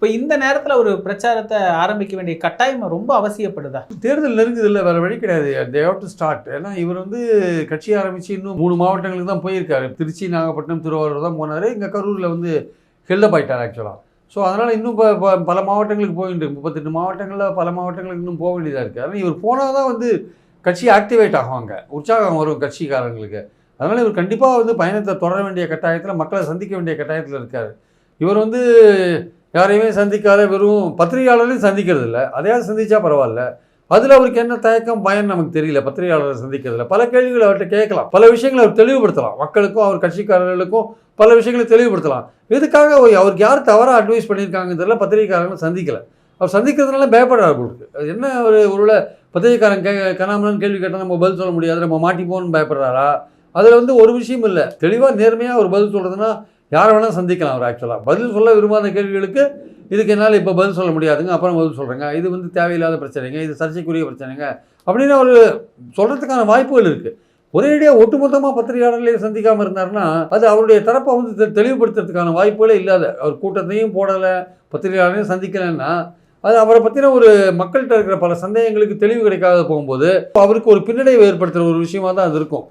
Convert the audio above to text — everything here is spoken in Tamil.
இப்போ இந்த நேரத்தில் ஒரு பிரச்சாரத்தை ஆரம்பிக்க வேண்டிய கட்டாயம் ரொம்ப அவசியப்படுதா? தேர்தல் நெருங்குது இல்லை, வேறு வழி கிடையாது. They have to start. ஏன்னா இவர் கட்சி ஆரம்பித்து இன்னும் 3 மாவட்டங்களுக்கு தான் போயிருக்காரு. திருச்சி, நாகப்பட்டினம், திருவாரூர் தான் போனார். இங்கே கரூரில் ஹெல்டப் ஆகிட்டார் ஆக்சுவலாக. ஸோ அதனால் இன்னும் பல மாவட்டங்களுக்கு போயிட்டு 38 மாவட்டங்களில் பல மாவட்டங்களுக்கு இன்னும் போக வேண்டியதாக இருக்குது. அதனால் இவர் போனால் தான் கட்சி ஆக்டிவேட் ஆகுவாங்க, உற்சாகம் வரும் கட்சிக்காரங்களுக்கு. அதனால் இவர் கண்டிப்பாக பயணத்தை தொடர வேண்டிய கட்டாயத்தில், மக்களை சந்திக்க வேண்டிய கட்டாயத்தில் இருக்கார். இவர் யாரையுமே சந்திக்காத, வெறும் பத்திரிகையாளர்களையும் சந்திக்கிறது இல்லை. அதையாவது சந்தித்தா பரவாயில்ல. அதில் அவருக்கு என்ன தயக்கம், பயம் நமக்கு தெரியல. பத்திரிகையாளரை சந்திக்கிறதுல பல கேள்விகள் அவர்கிட்ட கேட்கலாம், பல விஷயங்களை அவர் தெளிவுபடுத்தலாம். மக்களுக்கும் அவர் கட்சிக்காரர்களுக்கும் பல விஷயங்களை தெளிவுபடுத்தலாம். எதுக்காக அவருக்கு யார் தவறாக அட்வைஸ் பண்ணியிருக்காங்கன்னு தெரியல. பத்திரிகைக்காரங்களும் சந்திக்கலை. அவர் சந்திக்கிறதுனால பயப்படுறாரு அவருக்கு. அது என்ன, ஒருவேளை பத்திரிகைக்காரன் கனாமலன் கேள்வி கேட்டால் நம்ம பதில் சொல்ல முடியாது, நம்ம மாட்டிப்போன்னு பயப்படுறாரா? அதில் ஒரு விஷயம் இல்லை. தெளிவாக நேர்மையாக ஒரு பதில் சொல்கிறதுனா யாரை வேணால் சந்திக்கலாம். அவர் ஆக்சுவலாக பதில் சொல்ல விரும்பாத கேள்விகளுக்கு இதுக்கு என்னால் இப்போ பதில் சொல்ல முடியாதுங்க, அப்புறம் பதில் சொல்கிறேங்க, இது தேவையில்லாத பிரச்சனைங்க, இது சர்ச்சைக்குரிய பிரச்சனைங்க அப்படின்னு அவர் சொல்கிறதுக்கான வாய்ப்புகள் இருக்குது. ஒரேடியாக ஒட்டுமொத்தமாக பத்திரிகையாளர்களே சந்திக்காமல் இருந்தாருன்னா அது அவருடைய தரப்பை தெளிவுபடுத்துறதுக்கான வாய்ப்புகளே இல்லாத. அவர் கூட்டத்தையும் போடலை, பத்திரிகையாளரையும் சந்திக்கலைன்னா அது அவரை பற்றின மக்கள்கிட்ட இருக்கிற பல சந்தேகங்களுக்கு தெளிவு கிடைக்காத போகும்போது அவருக்கு ஒரு பின்னடைவு ஏற்படுத்துகிற ஒரு விஷயமா தான் அது இருக்கும்.